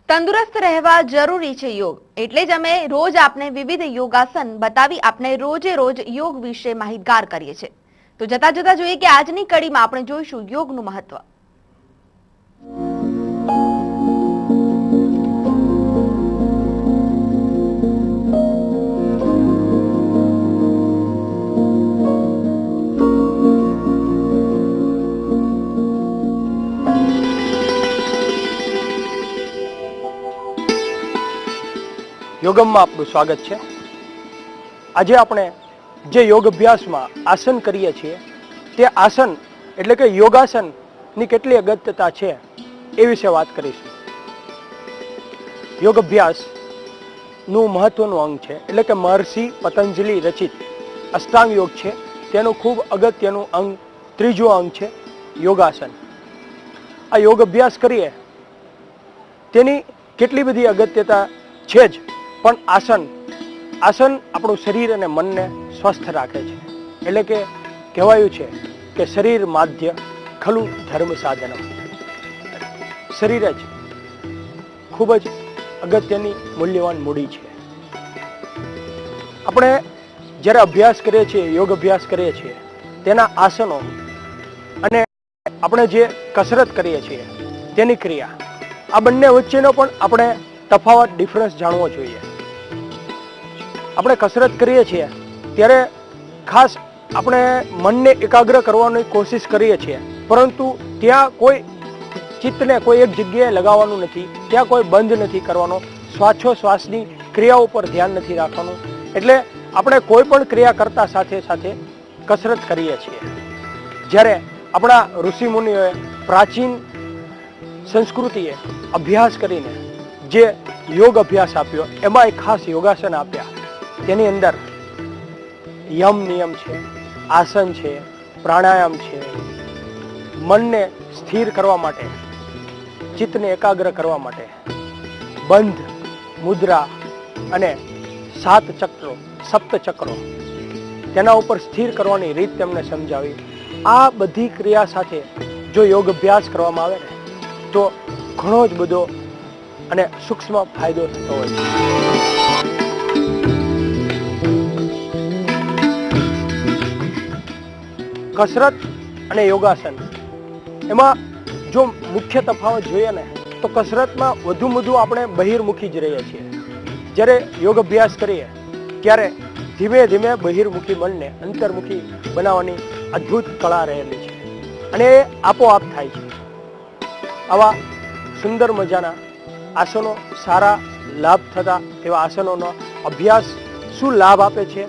તંદુરસ્ત રહેવા જરૂરી છે યોગ, એટલે જ અમે રોજ આપને વિવિધ યોગાસન બતાવી આપને રોજે રોજ યોગ વિશે માહિતગાર કરીએ છીએ। તો જતા જતા જોઈએ કે આજની કડીમાં આપણે જોઈશું યોગનું મહત્વ। યોગમમાં આપનું સ્વાગત છે। આજે આપણે જે યોગ અભ્યાસમાં આસન કરીએ છીએ તે આસન એટલે કે યોગાસનની કેટલી અગત્યતા છે એ વિશે વાત કરીશું। યોગ અભ્યાસનું મહત્વનું અંગ છે એટલે કે મહર્ષિ પતંજલિ રચિત અષ્ટાંગ યોગ છે, તેનું ખૂબ અગત્યનું અંગ ત્રીજું અંગ છે યોગાસન। આ યોગ અભ્યાસ કરીએ તેની કેટલી બધી અગત્યતા છે જ, પણ આસન આપણું શરીર અને મનને સ્વસ્થ રાખે છે। એટલે કે કહેવાયું છે કે શરીર માધ્ય ખલુ ધર્મ સાધનમ, શરીર જ ખૂબ જ અગત્યની મૂલ્યવાન મૂડી છે। આપણે જ્યારે અભ્યાસ કરીએ છીએ, યોગ અભ્યાસ કરીએ છીએ, તેના આસનો અને આપણે જે કસરત કરીએ છીએ તેની ક્રિયા, આ બંને વચ્ચેનો પણ આપણે તફાવત ડિફરન્સ જાણવો જોઈએ। આપણે કસરત કરીએ છીએ ત્યારે ખાસ આપણે મનને એકાગ્ર કરવાની કોશિશ કરીએ છીએ, પરંતુ ત્યાં કોઈ ચિત્તને કોઈ એક જગ્યાએ લગાવવાનું નથી, ત્યાં કોઈ બંધ નથી કરવાનો, શ્વાસોશ્વાસની ક્રિયાઓ પર ધ્યાન નથી રાખવાનું। એટલે આપણે કોઈ પણ ક્રિયા કરતા સાથે સાથે કસરત કરીએ છીએ। જ્યારે આપણા ઋષિમુનિઓએ પ્રાચીન સંસ્કૃતિએ અભ્યાસ કરીને જે યોગ અભ્યાસ આપ્યો એમાં એક ખાસ યોગાસન આપ્યા। તેની અંદર યમ નિયમ છે, આસન છે, પ્રાણાયામ છે, મનને સ્થિર કરવા માટે, ચિત્તને એકાગ્ર કરવા માટે, બંધ મુદ્રા અને 7 ચક્રો, સપ્ત ચક્રો તેના ઉપર સ્થિર કરવાની રીત તેમને સમજાવી। આ બધી ક્રિયા સાથે જો યોગ અભ્યાસ કરવામાં આવે ને તો ઘણો જ બધો અને સૂક્ષ્મ ફાયદો થતો હોય છે। કસરત અને યોગાસન એમાં જો મુખ્ય તફાવત જોઈએ ને તો કસરતમાં વધુ આપણે બહિર્મુખી જ રહીએ છીએ, જ્યારે યોગ અભ્યાસ કરીએ ત્યારે ધીમે ધીમે બહિર્મુખી મનને અંતર્મુખી બનાવવાની અદ્ભુત કળા રહેલી છે અને એ આપોઆપ થાય છે। આવા સુંદર મજાના આસનો, સારા લાભ થતા એવા આસનોનો અભ્યાસ શું લાભ આપે છે,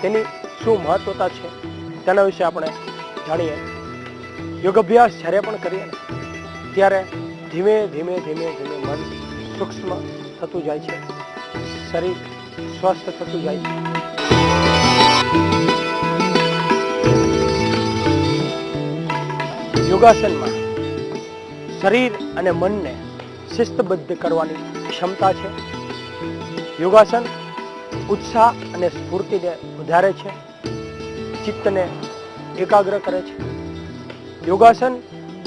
તેની શું મહત્વતા છે, તેના વિશે આપણે જાણીએ। યોગ અભ્યાસ જ્યારે પણ કરીએ ને ત્યારે ધીમે ધીમે મન સૂક્ષ્મ થતું જાય છે, શરીર સ્વસ્થ થતું જાય છે। યોગાસનમાં શરીર અને મનને શિસ્તબદ્ધ કરવાની ક્ષમતા છે। યોગાસન ઉત્સાહ અને સ્ફૂર્તિને વધારે છે, ચિત્તને એકાગ્ર કરે છે। યોગાસન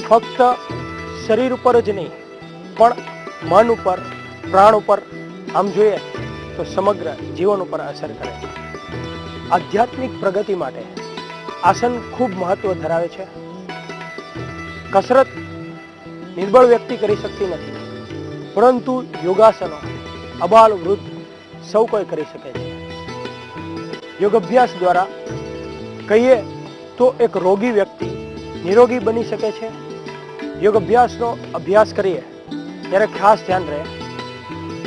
ફક્ત શરીર ઉપર જ નહીં પણ મન ઉપર, પ્રાણ ઉપર, આમ જોઈએ તો સમગ્ર જીવન ઉપર અસર કરે છે। આધ્યાત્મિક પ્રગતિ માટે આસન ખૂબ મહત્વ ધરાવે છે। કસરત નિર્બળ વ્યક્તિ કરી શકતી નથી, પરંતુ યોગાસનો અબાલ વૃદ્ધ સૌ કોઈ કરી શકે છે। યોગ અભ્યાસ દ્વારા કહીએ તો એક રોગી વ્યક્તિ નિરોગી બની શકે છે। યોગ અભ્યાસનો અભ્યાસ કરીએ ત્યારે ખાસ ધ્યાન રહે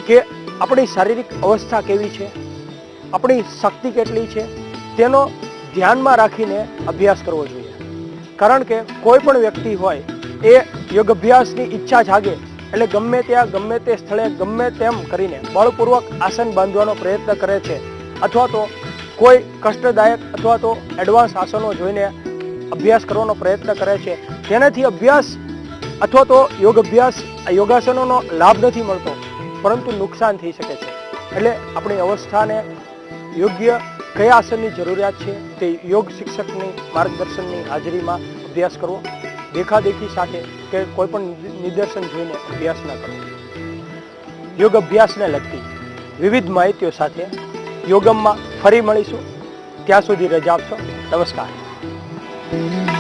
કે આપણી શારીરિક અવસ્થા કેવી છે, આપણી શક્તિ કેટલી છે, તેનો ધ્યાનમાં રાખીને અભ્યાસ કરવો જોઈએ। કારણ કે કોઈ પણ વ્યક્તિ હોય એ યોગ અભ્યાસની ઈચ્છા જાગે એટલે ગમે ત્યાં, ગમે તે સ્થળે, ગમે તેમ કરીને બળપૂર્વક આસન બાંધવાનો પ્રયત્ન કરે છે, અથવા તો કોઈ કષ્ટદાયક અથવા તો એડવાન્સ આસનો જોઈને અભ્યાસ કરવાનો પ્રયત્ન કરે છે, તેનાથી અભ્યાસ અથવા તો યોગાસનોનો લાભ નથી મળતો, પરંતુ નુકસાન થઈ શકે છે। એટલે આપણી અવસ્થાને યોગ્ય કયા આસનની જરૂરિયાત છે તે યોગ શિક્ષકની માર્ગદર્શનની હાજરીમાં અભ્યાસ કરવો, દેખાદેખી સાથે કે કોઈ પણ નિદર્શન જોઈને અભ્યાસ ન કરવો। યોગ અભ્યાસને લગતી વિવિધ માહિતીઓ સાથે યોગમમાં ફરી મળીશું. ત્યાં સુધી રજા આપશો. નમસ્કાર.